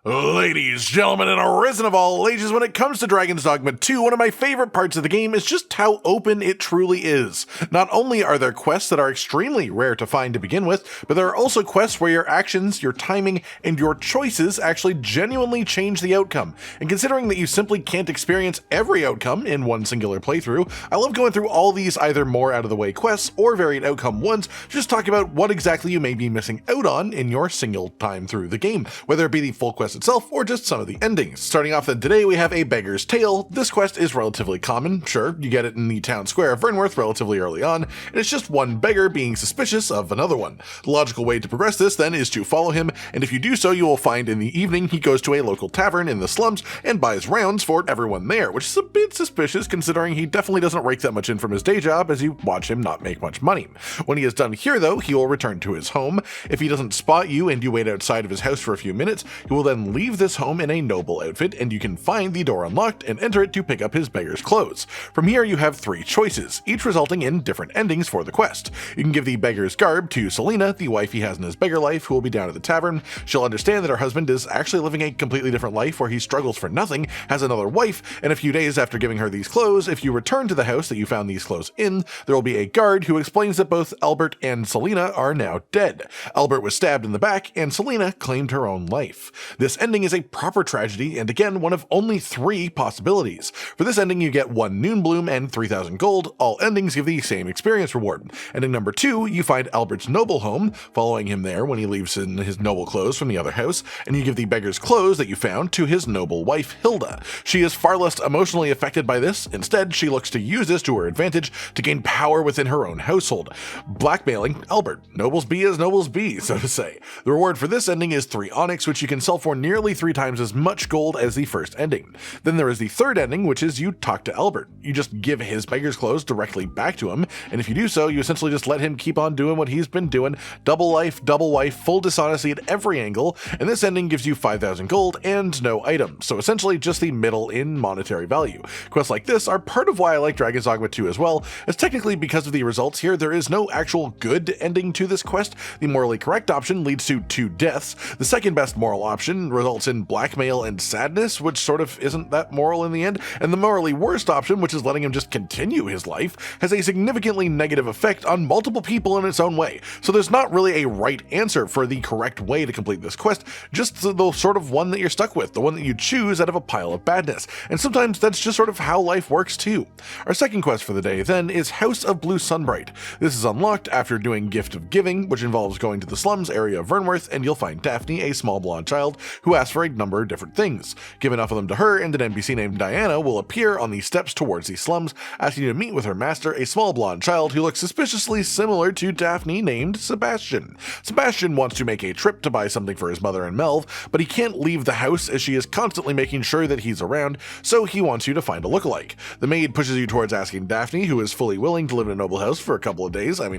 Ladies, gentlemen, and arisen of all ages, when it comes to Dragons Dogma 2, one of my favorite parts of the game is just how open it truly is. Not only are there quests that are extremely rare to find to begin with, but there are also quests where your actions, your timing, and your choices actually genuinely change the outcome. And considering that you simply can't experience every outcome in one singular playthrough, I love going through all these either more out-of-the-way quests or varied outcome ones to just talk about what exactly you may be missing out on in your single time through the game, whether it be the full quest itself or just some of the endings. Starting off then today, we have a Beggar's Tale. This quest is relatively common. Sure, you get it in the town square of Vernworth relatively early on, and it's just one beggar being suspicious of another one. The logical way to progress this then is to follow him, and if you do so, you will find in the evening he goes to a local tavern in the slums and buys rounds for everyone there, which is a bit suspicious considering he definitely doesn't rake that much in from his day job as you watch him not make much money. When he is done here though, he will return to his home. If he doesn't spot you and you wait outside of his house for a few minutes, he will then leave this home in a noble outfit, and you can find the door unlocked and enter it to pick up his beggar's clothes. From here you have three choices, each resulting in different endings for the quest. You can give the beggar's garb to Selena, the wife he has in his beggar life, who will be down at the tavern. She'll understand that her husband is actually living a completely different life where he struggles for nothing, has another wife, and a few days after giving her these clothes, if you return to the house that you found these clothes in, there will be a guard who explains that both Albert and Selena are now dead. Albert was stabbed in the back, and Selena claimed her own life. This ending is a proper tragedy, and again, one of only three possibilities. For this ending, you get 1 noon bloom and 3,000 gold. All endings give the same experience reward. Ending number 2, you find Albert's noble home, following him there when he leaves in his noble clothes from the other house, and you give the beggar's clothes that you found to his noble wife, Hilda. She is far less emotionally affected by this. Instead, she looks to use this to her advantage to gain power within her own household, blackmailing Albert. Nobles be as nobles be, so to say. The reward for this ending is 3 onyx, which you can sell for nearly 3 times as much gold as the first ending. Then there is the third ending, which is you talk to Albert. You just give his beggar's clothes directly back to him, and if you do so, you essentially just let him keep on doing what he's been doing, double life, double wife, full dishonesty at every angle, and this ending gives you 5,000 gold and no items, so essentially just the middle in monetary value. Quests like this are part of why I like Dragons Dogma 2 as well, as technically because of the results here, there is no actual good ending to this quest. The morally correct option leads to 2 deaths. The second best moral option results in blackmail and sadness, which sort of isn't that moral in the end, and the morally worst option, which is letting him just continue his life, has a significantly negative effect on multiple people in its own way. So there's not really a right answer for the correct way to complete this quest, just the sort of one that you're stuck with, the one that you choose out of a pile of badness, and sometimes that's just sort of how life works too. Our second quest for the day then is House of Blue Sunbright. This is unlocked after doing Gift of Giving, which involves going to the slums area of Vernworth, and you'll find Daphne, a small blonde child, who asks for a number of different things. Give enough of them to her, and an NPC named Diana will appear on the steps towards the slums, asking you to meet with her master, a small blonde child who looks suspiciously similar to Daphne named Sebastian. Sebastian wants to make a trip to buy something for his mother and Melv, but he can't leave the house as she is constantly making sure that he's around, so he wants you to find a lookalike. The maid pushes you towards asking Daphne, who is fully willing to live in a noble house for a couple of days. I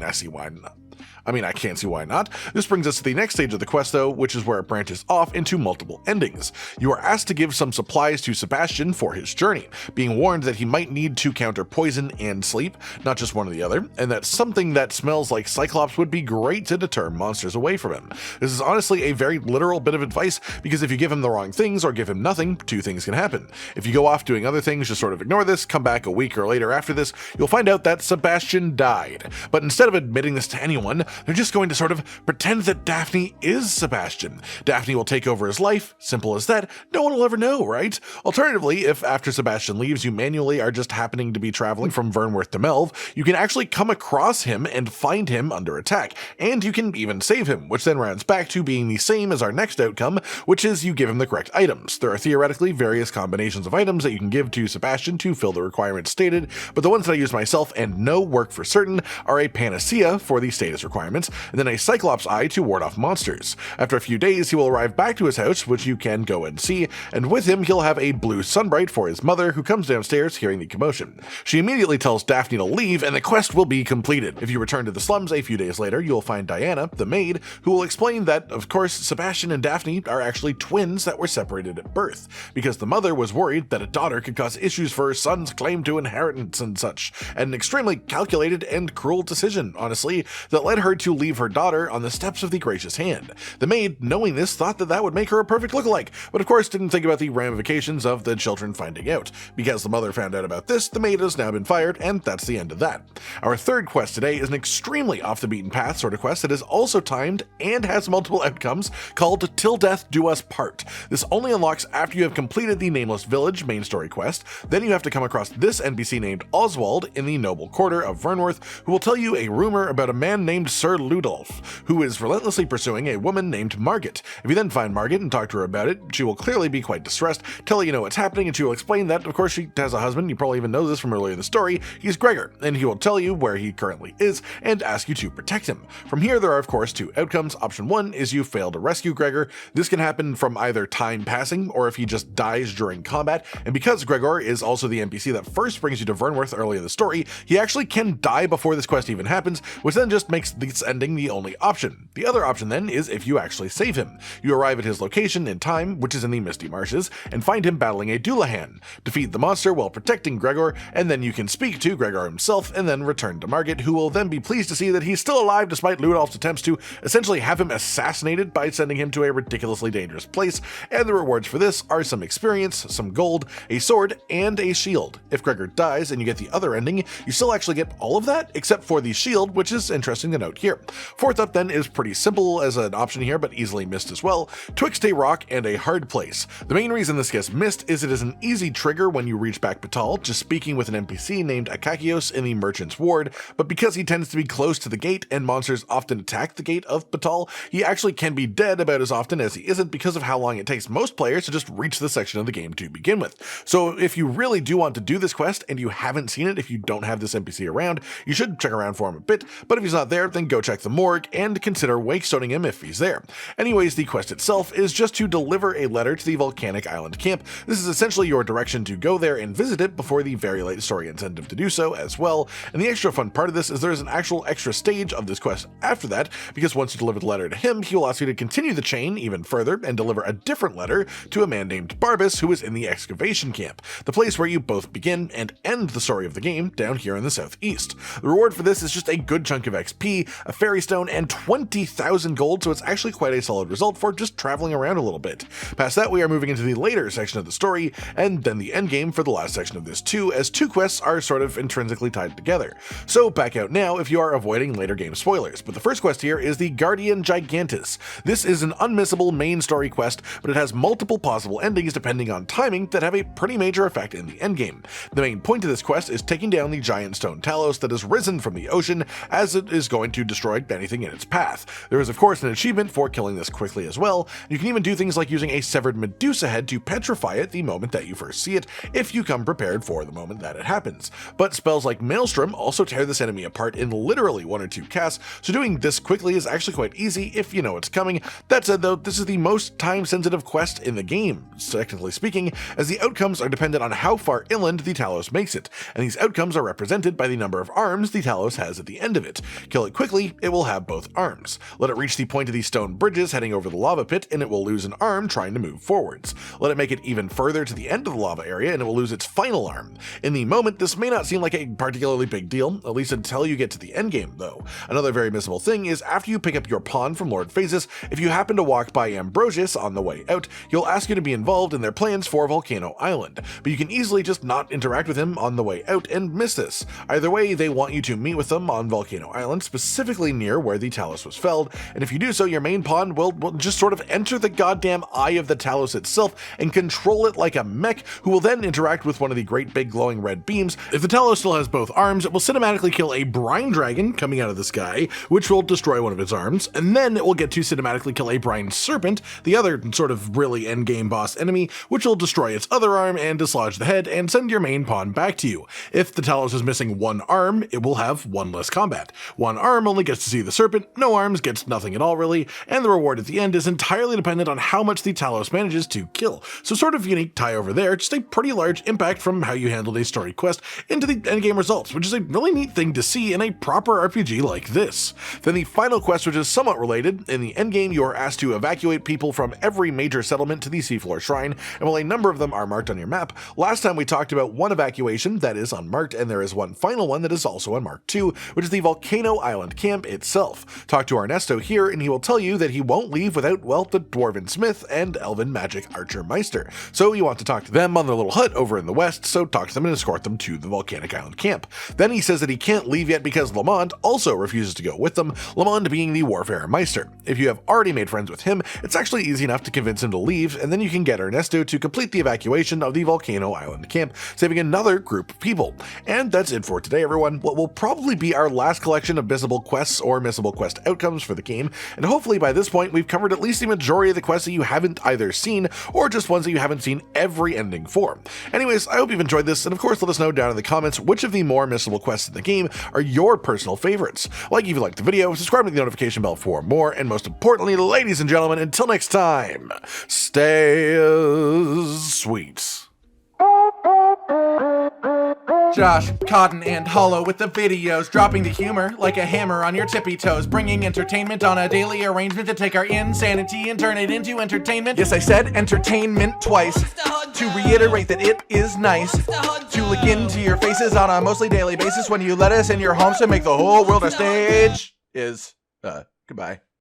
can't see why not. This brings us to the next stage of the quest though, which is where it branches off into multiple endings. You are asked to give some supplies to Sebastian for his journey, being warned that he might need to counter poison and sleep, not just one or the other, and that something that smells like Cyclops would be great to deter monsters away from him. This is honestly a very literal bit of advice, because if you give him the wrong things or give him nothing, 2 things can happen. If you go off doing other things, just sort of ignore this, come back a week or later after this, you'll find out that Sebastian died. But instead of admitting this to anyone, they're just going to sort of pretend that Daphne is Sebastian. Daphne will take over his life, simple as that, no one will ever know, right? Alternatively, if after Sebastian leaves you manually are just happening to be traveling from Vernworth to Melv, you can actually come across him and find him under attack, and you can even save him, which then rounds back to being the same as our next outcome, which is you give him the correct items. There are theoretically various combinations of items that you can give to Sebastian to fill the requirements stated, but the ones that I use myself and know work for certain are a panacea for the status requirements, and then a Cyclops eye to ward off monsters. After a few days, he will arrive back to his house, which you can go and see, and with him he'll have a blue sunbright for his mother, who comes downstairs hearing the commotion. She immediately tells Daphne to leave, and the quest will be completed. If you return to the slums a few days later, you'll find Diana, the maid, who will explain that, of course, Sebastian and Daphne are actually twins that were separated at birth, because the mother was worried that a daughter could cause issues for her son's claim to inheritance and such. An extremely calculated and cruel decision, honestly, that that led her to leave her daughter on the steps of the gracious hand. The maid, knowing this, thought that that would make her a perfect lookalike, but of course didn't think about the ramifications of the children finding out. Because the mother found out about this, the maid has now been fired, and that's the end of that. Our third quest today is an extremely off the beaten path sort of quest that is also timed and has multiple outcomes, called Till Death Do Us Part. This only unlocks after you have completed the Nameless Village main story quest. Then you have to come across this NPC named Oswald in the noble quarter of Vernworth, who will tell you a rumor about a man named Sir Ludolf, who is relentlessly pursuing a woman named Margit. If you then find Margit and talk to her about it, she will clearly be quite distressed, tell you know what's happening, and she will explain that, of course, she has a husband. You probably even know this from earlier in the story. He's Gregor, and he will tell you where he currently is and ask you to protect him. From here, there are, of course, two outcomes. Option one is you fail to rescue Gregor. This can happen from either time passing or if he just dies during combat, and because Gregor is also the NPC that first brings you to Vernworth early in the story, he actually can die before this quest even happens, which then just makes this ending the only option. The other option then is if you actually save him. You arrive at his location in time, which is in the Misty Marshes, and find him battling a Doulahan. Defeat the monster while protecting Gregor, and then you can speak to Gregor himself and then return to Margit, who will then be pleased to see that he's still alive despite Ludolf's attempts to essentially have him assassinated by sending him to a ridiculously dangerous place, and the rewards for this are some experience, some gold, a sword, and a shield. If Gregor dies and you get the other ending, you still actually get all of that except for the shield, which is interesting to note here. Fourth up then is pretty simple as an option here, but easily missed as well. Twixt a rock and a hard place. The main reason this gets missed is it is an easy trigger when you reach back Batal, just speaking with an NPC named Akakios in the Merchant's Ward, but because he tends to be close to the gate and monsters often attack the gate of Batal, he actually can be dead about as often as he isn't because of how long it takes most players to just reach this section of the game to begin with. So if you really do want to do this quest and you haven't seen it, if you don't have this NPC around, you should check around for him a bit, but if he's not there, then go check the morgue and consider wakestoning him if he's there. Anyways, the quest itself is just to deliver a letter to the volcanic island camp. This is essentially your direction to go there and visit it before the very late story incentive to do so as well. And the extra fun part of this is there is an actual extra stage of this quest after that, because once you deliver the letter to him, he will ask you to continue the chain even further and deliver a different letter to a man named Barbas, who is in the excavation camp, the place where you both begin and end the story of the game down here in the southeast. The reward for this is just a good chunk of XP, a fairy stone, and 20,000 gold, so it's actually quite a solid result for just traveling around a little bit. Past that, we are moving into the later section of the story, and then the endgame for the last section of this too, as two quests are sort of intrinsically tied together. So back out now if you are avoiding later game spoilers, but the first quest here is the Guardian Gigantus. This is an unmissable main story quest, but it has multiple possible endings depending on timing that have a pretty major effect in the endgame. The main point of this quest is taking down the giant stone Talos that has risen from the ocean, as it is going to destroy anything in its path. There is of course an achievement for killing this quickly as well. You can even do things like using a severed Medusa head to petrify it the moment that you first see it, if you come prepared for the moment that it happens. But spells like Maelstrom also tear this enemy apart in literally 1 or 2 casts, so doing this quickly is actually quite easy if you know it's coming. That said though, this is the most time-sensitive quest in the game, technically speaking, as the outcomes are dependent on how far inland the Talos makes it, and these outcomes are represented by the number of arms the Talos has at the end of it. Kill it quickly, it will have both arms. Let it reach the point of these stone bridges heading over the lava pit, and it will lose an arm trying to move forwards. Let it make it even further to the end of the lava area, and it will lose its final arm. In the moment, this may not seem like a particularly big deal, at least until you get to the endgame though. Another very missable thing is after you pick up your pawn from Lord Phases, if you happen to walk by Ambrosius on the way out, he'll ask you to be involved in their plans for Volcano Island, but you can easily just not interact with him on the way out and miss this. Either way, they want you to meet with them on Volcano Island, specifically near where the Talos was felled, and if you do so, your main pawn will just sort of enter the goddamn eye of the Talos itself and control it like a mech, who will then interact with one of the great big glowing red beams. If the Talos still has both arms, it will cinematically kill a brine dragon coming out of the sky, which will destroy one of its arms, and then it will get to cinematically kill a brine serpent, the other sort of really endgame boss enemy, which will destroy its other arm and dislodge the head and send your main pawn back to you. If the Talos is missing one arm, it will have one less combat. One arm only gets to see the serpent, no arms gets nothing at all really, and the reward at the end is entirely dependent on how much the Talos manages to kill. So sort of unique tie over there, just a pretty large impact from how you handled a story quest into the endgame results, which is a really neat thing to see in a proper RPG like this. Then the final quest, which is somewhat related, in the endgame you are asked to evacuate people from every major settlement to the Seafloor Shrine, and while a number of them are marked on your map, last time we talked about one evacuation that is unmarked, and there is one final one that is also unmarked too, which is the Volcano Island Island camp itself. Talk to Ernesto here and he will tell you that he won't leave without, well, the Dwarven Smith and Elven Magic Archer Meister. So you want to talk to them on their little hut over in the west, so talk to them and escort them to the Volcanic Island camp. Then he says that he can't leave yet because Lamont also refuses to go with them, Lamont being the Warfare Meister. If you have already made friends with him, it's actually easy enough to convince him to leave, and then you can get Ernesto to complete the evacuation of the Volcano Island camp, saving another group of people. And that's it for today, everyone. What will probably be our last collection of missable quests or missable quest outcomes for the game, and hopefully by this point we've covered at least the majority of the quests that you haven't either seen or just ones that you haven't seen every ending for. Anyways, I hope you've enjoyed this, and of course let us know down in the comments which of the more missable quests in the game are your personal favorites. Like if you liked the video, subscribe to the notification bell for more, and most importantly, ladies and gentlemen, until next time, stay sweet. Josh, Cotton, and Hollow with the videos, dropping the humor like a hammer on your tippy toes, bringing entertainment on a daily arrangement to take our insanity and turn it into entertainment. Yes, I said entertainment twice, to reiterate that it is nice to look into your faces on a mostly daily basis when you let us in your homes to make the whole world a stage. Goodbye.